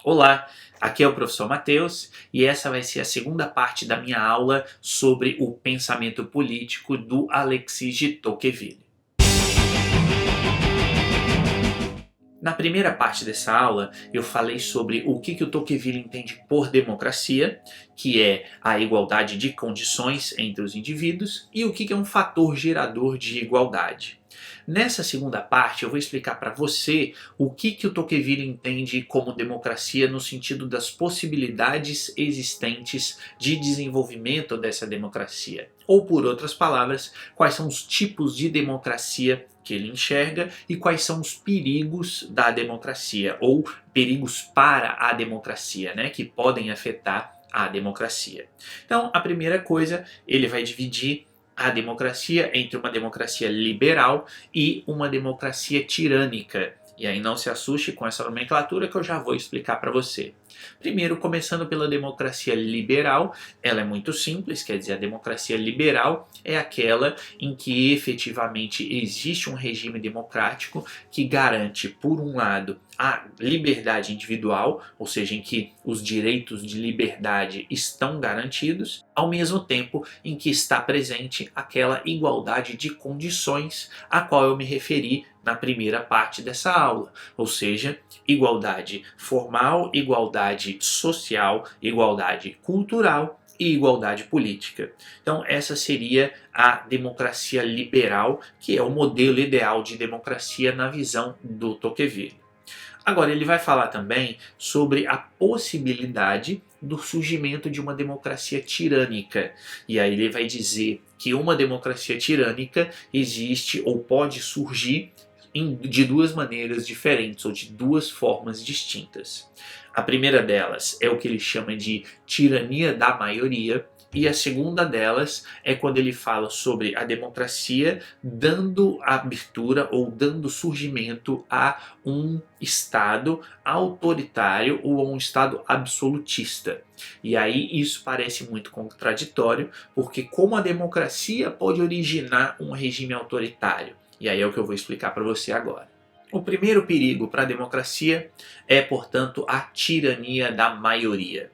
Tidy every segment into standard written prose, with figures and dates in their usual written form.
Olá, aqui é o professor Matheus e essa vai ser a segunda parte da minha aula sobre o pensamento político do Alexis de Tocqueville. Na primeira parte dessa aula, eu falei sobre o que o Tocqueville entende por democracia, que é a igualdade de condições entre os indivíduos, e o que é um fator gerador de igualdade. Nessa segunda parte, eu vou explicar para você o que o Tocqueville entende como democracia no sentido das possibilidades existentes de desenvolvimento dessa democracia. Ou, por outras palavras, quais são os tipos de democracia que ele enxerga e quais são os perigos da democracia, ou perigos para a democracia, né, que podem afetar a democracia. Então, a primeira coisa, ele vai dividir a democracia entre uma democracia liberal e uma democracia tirânica. E aí não se assuste com essa nomenclatura que eu já vou explicar para você. Primeiro, começando pela democracia liberal, ela é muito simples, quer dizer, a democracia liberal é aquela em que efetivamente existe um regime democrático que garante, por um lado, a liberdade individual, ou seja, em que os direitos de liberdade estão garantidos, ao mesmo tempo em que está presente aquela igualdade de condições a qual eu me referi na primeira parte dessa aula, ou seja, igualdade formal, igualdade social, igualdade cultural e igualdade política. Então, essa seria a democracia liberal, que é o modelo ideal de democracia na visão do Tocqueville. Agora, ele vai falar também sobre a possibilidade do surgimento de uma democracia tirânica. E aí ele vai dizer que uma democracia tirânica existe ou pode surgir de duas maneiras diferentes ou de duas formas distintas. A primeira delas é o que ele chama de tirania da maioria, e a segunda delas é quando ele fala sobre a democracia dando abertura ou dando surgimento a um Estado autoritário ou a um Estado absolutista. E aí isso parece muito contraditório, porque como a democracia pode originar um regime autoritário? E aí é o que eu vou explicar para você agora. O primeiro perigo para a democracia é, portanto, a tirania da maioria.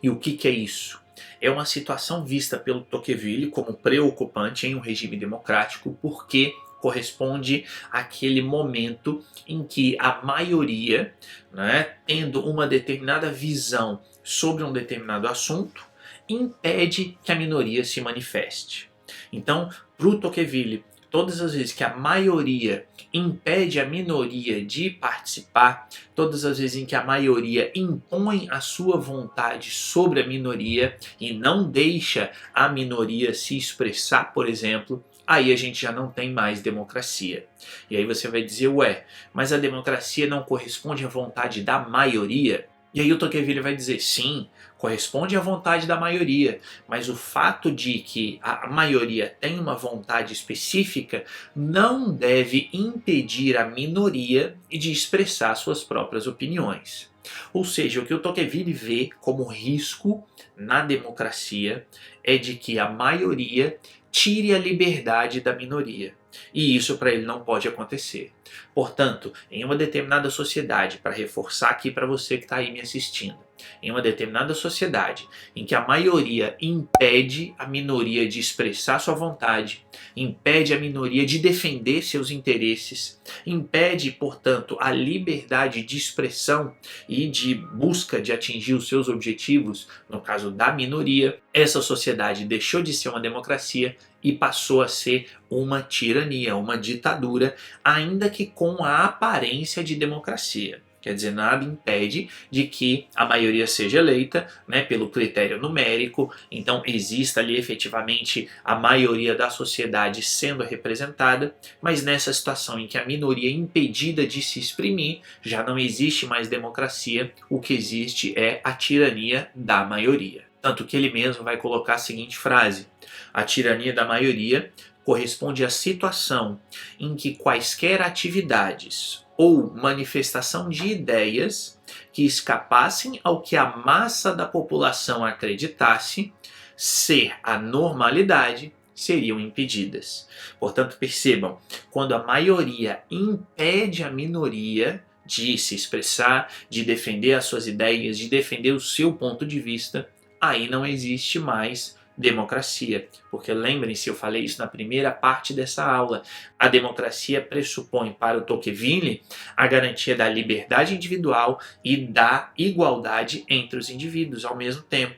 E o que é isso? É uma situação vista pelo Tocqueville como preocupante em um regime democrático, porque corresponde àquele momento em que a maioria, né, tendo uma determinada visão sobre um determinado assunto, impede que a minoria se manifeste. Então, para o Tocqueville, todas as vezes que a maioria impede a minoria de participar, todas as vezes em que a maioria impõe a sua vontade sobre a minoria e não deixa a minoria se expressar, por exemplo, aí a gente já não tem mais democracia. E aí você vai dizer, ué, mas a democracia não corresponde à vontade da maioria? E aí o Tocqueville vai dizer, sim, corresponde à vontade da maioria, mas o fato de que a maioria tem uma vontade específica não deve impedir a minoria de expressar suas próprias opiniões. Ou seja, o que o Tocqueville vê como risco na democracia é de que a maioria tire a liberdade da minoria. E isso para ele não pode acontecer. Portanto, em uma determinada sociedade, para reforçar aqui para você que está aí me assistindo, em uma determinada sociedade em que a maioria impede a minoria de expressar sua vontade, impede a minoria de defender seus interesses, impede, portanto, a liberdade de expressão e de busca de atingir os seus objetivos, no caso da minoria, essa sociedade deixou de ser uma democracia e passou a ser uma tirania, uma ditadura, ainda que com a aparência de democracia. Quer dizer, nada impede de que a maioria seja eleita, né, pelo critério numérico, então exista ali efetivamente a maioria da sociedade sendo representada, mas nessa situação em que a minoria é impedida de se exprimir, já não existe mais democracia, o que existe é a tirania da maioria. Tanto que ele mesmo vai colocar a seguinte frase: a tirania da maioria corresponde à situação em que quaisquer atividades ou manifestação de ideias que escapassem ao que a massa da população acreditasse ser a normalidade seriam impedidas. Portanto, percebam, quando a maioria impede a minoria de se expressar, de defender as suas ideias, de defender o seu ponto de vista, aí não existe mais democracia. Porque lembrem-se, eu falei isso na primeira parte dessa aula, a democracia pressupõe para o Tocqueville a garantia da liberdade individual e da igualdade entre os indivíduos ao mesmo tempo.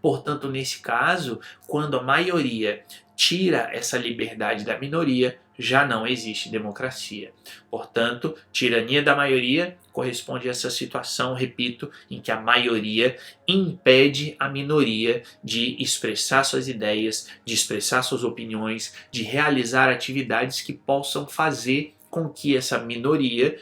Portanto, nesse caso, quando a maioria tira essa liberdade da minoria, já não existe democracia. Portanto, tirania da maioria corresponde a essa situação, repito, em que a maioria impede a minoria de expressar suas ideias, de expressar suas opiniões, de realizar atividades que possam fazer com que essa minoria,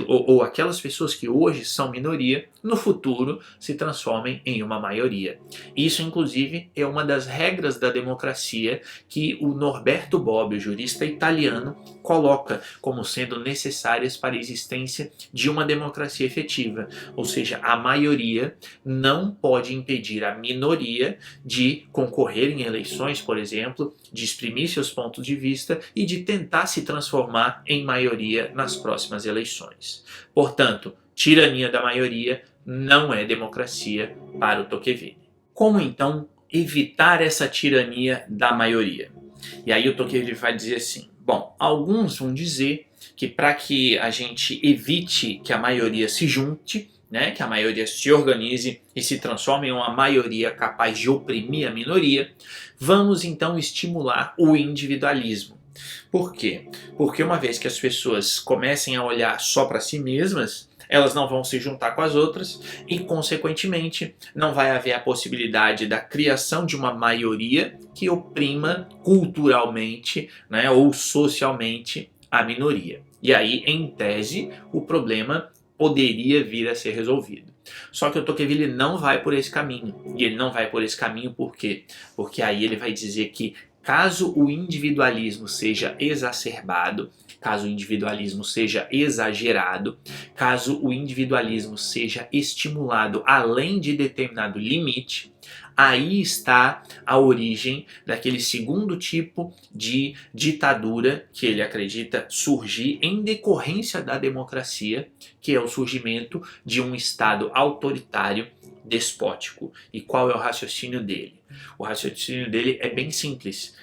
ou aquelas pessoas que hoje são minoria, no futuro se transformem em uma maioria. Isso, inclusive, é uma das regras da democracia que o Norberto Bobbio, jurista italiano, coloca como sendo necessárias para a existência de uma democracia efetiva. Ou seja, a maioria não pode impedir a minoria de concorrer em eleições, por exemplo, de exprimir seus pontos de vista e de tentar se transformar em maioria nas próximas eleições. Portanto, tirania da maioria não é democracia para o Tocqueville. Como então evitar essa tirania da maioria? E aí o Tocqueville vai dizer assim, bom, alguns vão dizer que para que a gente evite que a maioria se junte, que a maioria se organize e se transforme em uma maioria capaz de oprimir a minoria, vamos então estimular o individualismo. Por quê? Porque uma vez que as pessoas comecem a olhar só para si mesmas, elas não vão se juntar com as outras e, consequentemente, não vai haver a possibilidade da criação de uma maioria que oprima culturalmente, ou socialmente a minoria. E aí, em tese, o problema poderia vir a ser resolvido. Só que o Tocqueville não vai por esse caminho. E ele não vai por esse caminho por quê? Porque aí ele vai dizer que caso o individualismo seja exacerbado, caso o individualismo seja exagerado, caso o individualismo seja estimulado além de determinado limite, aí está a origem daquele segundo tipo de ditadura que ele acredita surgir em decorrência da democracia, que é o surgimento de um Estado autoritário despótico. E qual é o raciocínio dele? O raciocínio dele é bem simples,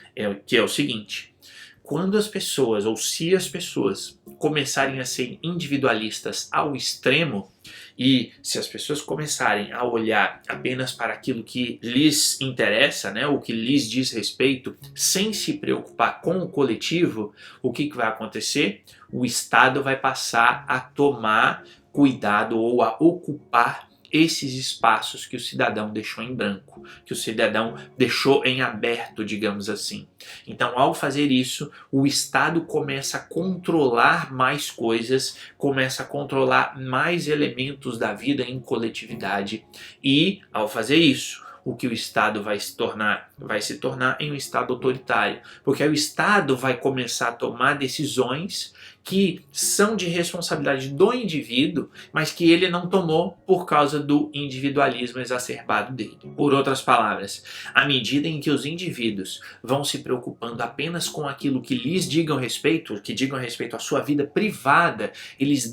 que é o seguinte: quando as pessoas, ou se as pessoas, começarem a ser individualistas ao extremo, e se as pessoas começarem a olhar apenas para aquilo que lhes interessa, o que lhes diz respeito, sem se preocupar com o coletivo, o que vai acontecer? O Estado vai passar a tomar cuidado ou a ocupar esses espaços que o cidadão deixou em branco, que o cidadão deixou em aberto, digamos assim. Então, ao fazer isso, o Estado começa a controlar mais coisas, começa a controlar mais elementos da vida em coletividade e, ao fazer isso, o que o Estado vai se tornar em um Estado autoritário, porque o Estado vai começar a tomar decisões que são de responsabilidade do indivíduo, mas que ele não tomou por causa do individualismo exacerbado dele. Por outras palavras, à medida em que os indivíduos vão se preocupando apenas com aquilo que lhes digam respeito, que digam respeito à sua vida privada, eles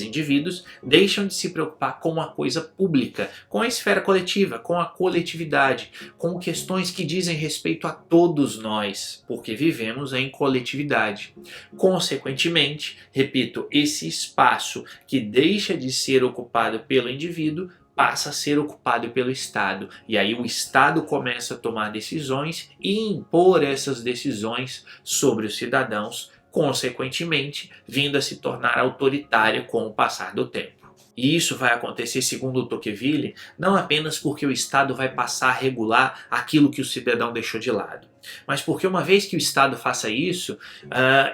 indivíduos, deixam de se preocupar com a coisa pública, com a esfera coletiva, com a coletividade, com questões que dizem respeito a todos nós, porque vivemos em coletividade. Consequentemente, repito, esse espaço que deixa de ser ocupado pelo indivíduo passa a ser ocupado pelo Estado. E aí o Estado começa a tomar decisões e impor essas decisões sobre os cidadãos, consequentemente, vindo a se tornar autoritária com o passar do tempo. E isso vai acontecer, segundo o Tocqueville, não apenas porque o Estado vai passar a regular aquilo que o cidadão deixou de lado, mas porque uma vez que o Estado faça isso,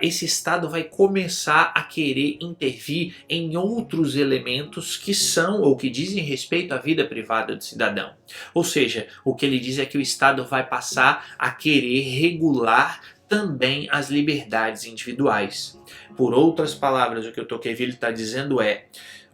esse Estado vai começar a querer intervir em outros elementos que são ou que dizem respeito à vida privada do cidadão. Ou seja, o que ele diz é que o Estado vai passar a querer regular também as liberdades individuais. Por outras palavras, o que o Tocqueville está dizendo é: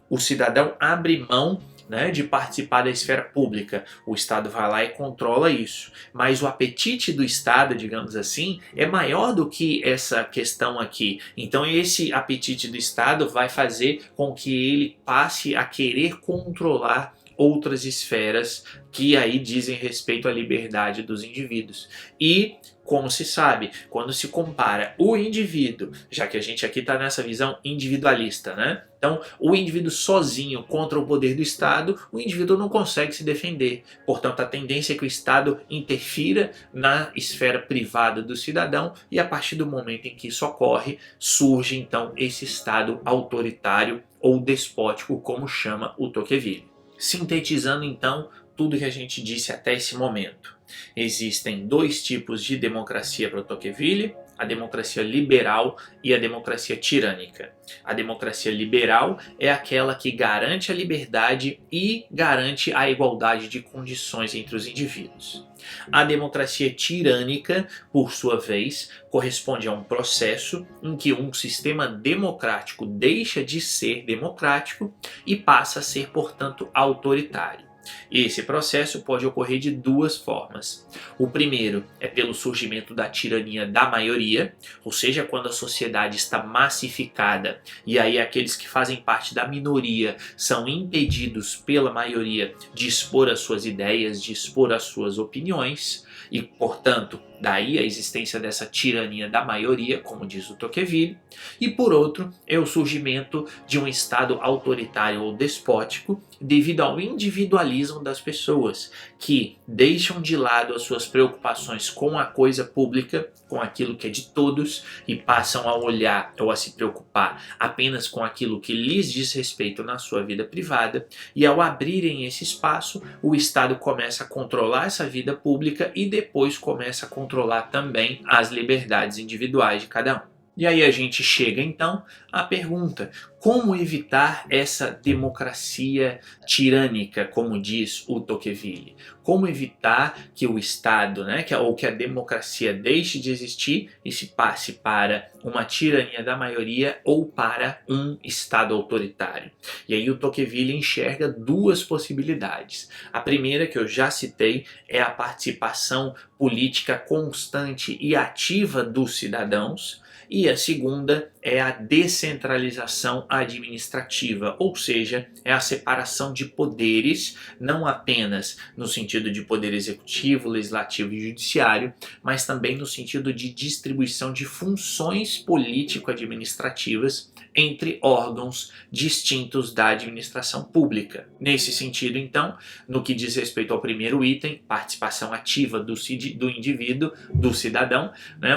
o cidadão abre mão né, de participar da esfera pública. O Estado vai lá e controla isso. Mas o apetite do Estado, digamos assim, é maior do que essa questão aqui. Então esse apetite do Estado vai fazer com que ele passe a querer controlar outras esferas que aí dizem respeito à liberdade dos indivíduos. E, como se sabe, quando se compara o indivíduo, já que a gente aqui está nessa visão individualista, né? Então, o indivíduo sozinho contra o poder do Estado, o indivíduo não consegue se defender. Portanto, a tendência é que o Estado interfira na esfera privada do cidadão e a partir do momento em que isso ocorre, surge então esse Estado autoritário ou despótico, como chama o Tocqueville. Sintetizando então tudo que a gente disse até esse momento. Existem dois tipos de democracia para o Tocqueville, a democracia liberal e a democracia tirânica. A democracia liberal é aquela que garante a liberdade e garante a igualdade de condições entre os indivíduos. A democracia tirânica, por sua vez, corresponde a um processo em que um sistema democrático deixa de ser democrático e passa a ser, portanto, autoritário. Esse processo pode ocorrer de duas formas. O primeiro é pelo surgimento da tirania da maioria, ou seja, quando a sociedade está massificada e aí aqueles que fazem parte da minoria são impedidos pela maioria de expor as suas ideias, de expor as suas opiniões e, portanto, daí a existência dessa tirania da maioria, como diz o Tocqueville, e por outro é o surgimento de um Estado autoritário ou despótico devido ao individualismo das pessoas, que deixam de lado as suas preocupações com a coisa pública, com aquilo que é de todos, e passam a olhar ou a se preocupar apenas com aquilo que lhes diz respeito na sua vida privada, e ao abrirem esse espaço, o Estado começa a controlar essa vida pública e depois começa a controlar também as liberdades individuais de cada um. E aí a gente chega então à pergunta: como evitar essa democracia tirânica, como diz o Tocqueville? Como evitar que o Estado, ou que a democracia deixe de existir e se passe para uma tirania da maioria ou para um Estado autoritário? E aí o Tocqueville enxerga duas possibilidades. A primeira, que eu já citei, é a participação política constante e ativa dos cidadãos. E a segunda é a descentralização administrativa, ou seja, é a separação de poderes, não apenas no sentido de poder executivo, legislativo e judiciário, mas também no sentido de distribuição de funções político-administrativas entre órgãos distintos da administração pública. Nesse sentido, então, no que diz respeito ao primeiro item, participação ativa do indivíduo, do cidadão,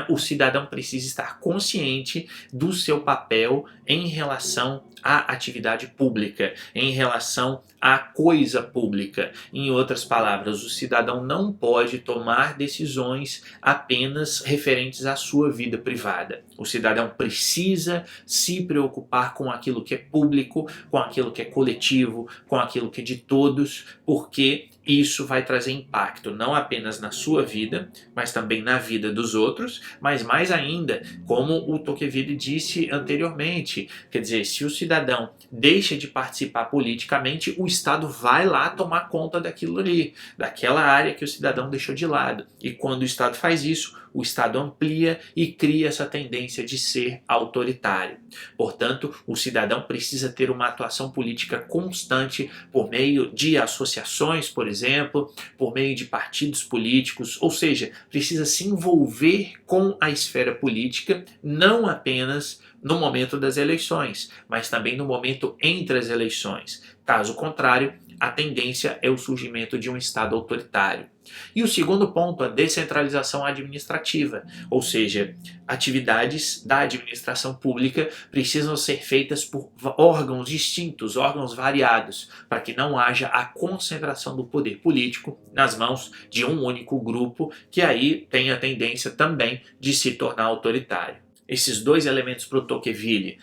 o cidadão precisa estar consciente do seu papel em relação à atividade pública, em relação à coisa pública. Em outras palavras, o cidadão não pode tomar decisões apenas referentes à sua vida privada. O cidadão precisa se preocupar com aquilo que é público, com aquilo que é coletivo, com aquilo que é de todos, porque isso vai trazer impacto não apenas na sua vida, mas também na vida dos outros, mas mais ainda, como o Tocqueville disse anteriormente, quer dizer, se o cidadão deixa de participar politicamente, o Estado vai lá tomar conta daquilo ali, daquela área que o cidadão deixou de lado. E quando o Estado faz isso, o Estado amplia e cria essa tendência de ser autoritário. Portanto, o cidadão precisa ter uma atuação política constante por meio de associações, por exemplo, por meio de partidos políticos, ou seja, precisa se envolver com a esfera política, não apenas no momento das eleições, mas também no momento entre as eleições. Caso contrário, a tendência é o surgimento de um Estado autoritário. E o segundo ponto, a descentralização administrativa, ou seja, atividades da administração pública precisam ser feitas por órgãos distintos, órgãos variados, para que não haja a concentração do poder político nas mãos de um único grupo, que aí tem a tendência também de se tornar autoritário. Esses dois elementos para o Tocqueville,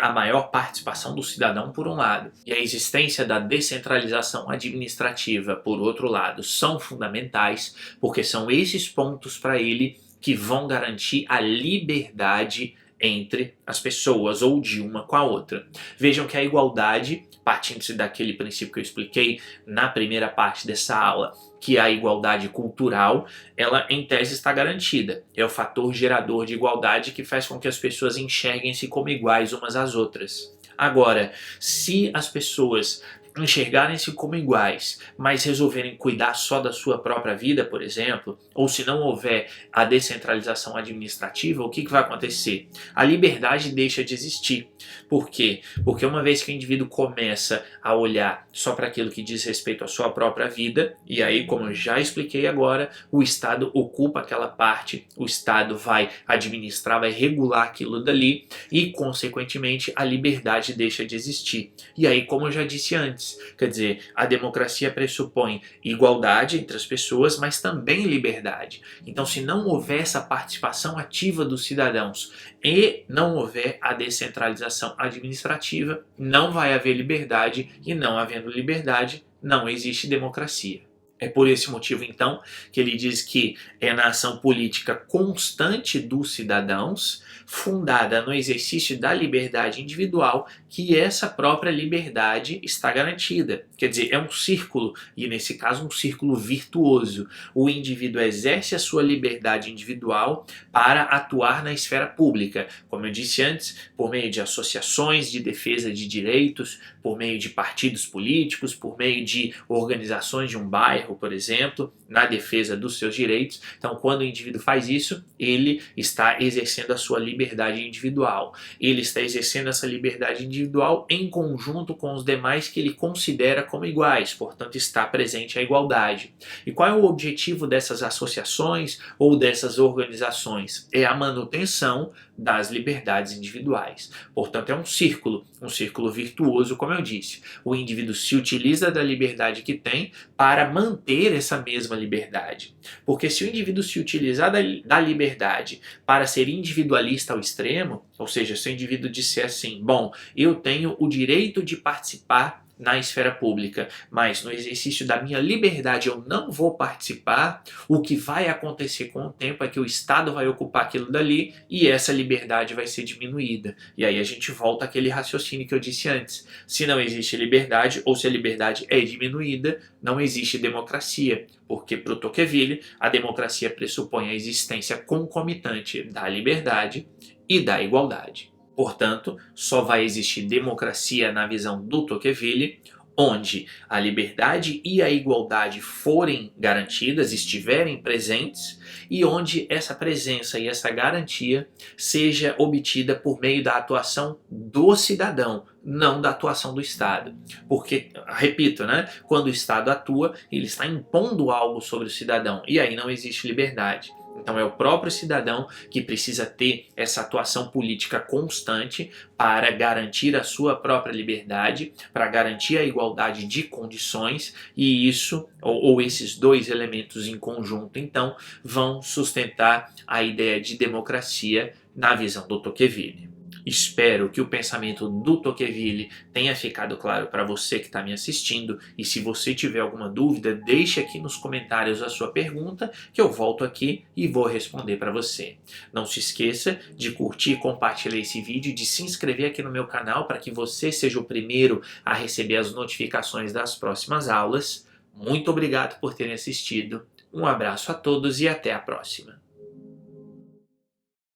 a maior participação do cidadão por um lado e a existência da descentralização administrativa por outro lado, são fundamentais, porque são esses pontos para ele que vão garantir a liberdade entre as pessoas ou de uma com a outra. Vejam que a igualdade partindo-se daquele princípio que eu expliquei na primeira parte dessa aula, que a igualdade cultural, ela em tese está garantida. É o fator gerador de igualdade que faz com que as pessoas enxerguem-se como iguais umas às outras. Agora, se as pessoas enxergarem-se como iguais, mas resolverem cuidar só da sua própria vida, por exemplo, ou se não houver a descentralização administrativa, o que vai acontecer? A liberdade deixa de existir. Por quê? Porque uma vez que o indivíduo começa a olhar só para aquilo que diz respeito à sua própria vida, e aí, como eu já expliquei agora, o Estado ocupa aquela parte, o Estado vai administrar, vai regular aquilo dali, e, consequentemente, a liberdade deixa de existir. E aí, como eu já disse antes, quer dizer, a democracia pressupõe igualdade entre as pessoas, mas também liberdade. Então, se não houver essa participação ativa dos cidadãos e não houver a descentralização administrativa, não vai haver liberdade, e não havendo liberdade, não existe democracia. É por esse motivo, então, que ele diz que é na ação política constante dos cidadãos, fundada no exercício da liberdade individual, que essa própria liberdade está garantida. Quer dizer, é um círculo, e nesse caso um círculo virtuoso. O indivíduo exerce a sua liberdade individual para atuar na esfera pública, como eu disse antes, por meio de associações de defesa de direitos, por meio de partidos políticos, por meio de organizações de um bairro, por exemplo, na defesa dos seus direitos. Então, quando o indivíduo faz isso, ele está exercendo a sua liberdade individual. Ele está exercendo essa liberdade individual em conjunto com os demais que ele considera como iguais, portanto, está presente a igualdade. E qual é o objetivo dessas associações ou dessas organizações? É a manutenção das liberdades individuais. Portanto, é um círculo virtuoso, como eu disse. O indivíduo se utiliza da liberdade que tem para manter essa mesma liberdade. Porque se o indivíduo se utilizar da liberdade para ser individualista ao extremo, ou seja, se o indivíduo disser assim, bom, eu tenho o direito de participar na esfera pública, mas no exercício da minha liberdade eu não vou participar, o que vai acontecer com o tempo é que o Estado vai ocupar aquilo dali e essa liberdade vai ser diminuída. E aí a gente volta àquele raciocínio que eu disse antes. Se não existe liberdade, ou se a liberdade é diminuída, não existe democracia. Porque, para o Tocqueville, a democracia pressupõe a existência concomitante da liberdade e da igualdade. Portanto, só vai existir democracia na visão do Tocqueville, onde a liberdade e a igualdade forem garantidas, estiverem presentes, e onde essa presença e essa garantia seja obtida por meio da atuação do cidadão, não da atuação do Estado. Porque, repito, quando o Estado atua, ele está impondo algo sobre o cidadão, e aí não existe liberdade. Então é o próprio cidadão que precisa ter essa atuação política constante para garantir a sua própria liberdade, para garantir a igualdade de condições, e isso, ou esses dois elementos em conjunto, então, vão sustentar a ideia de democracia na visão do Tocqueville. Espero que o pensamento do Tocqueville tenha ficado claro para você que está me assistindo, e se você tiver alguma dúvida, deixe aqui nos comentários a sua pergunta, que eu volto aqui e vou responder para você. Não se esqueça de curtir e compartilhar esse vídeo, de se inscrever aqui no meu canal para que você seja o primeiro a receber as notificações das próximas aulas. Muito obrigado por terem assistido, um abraço a todos e até a próxima.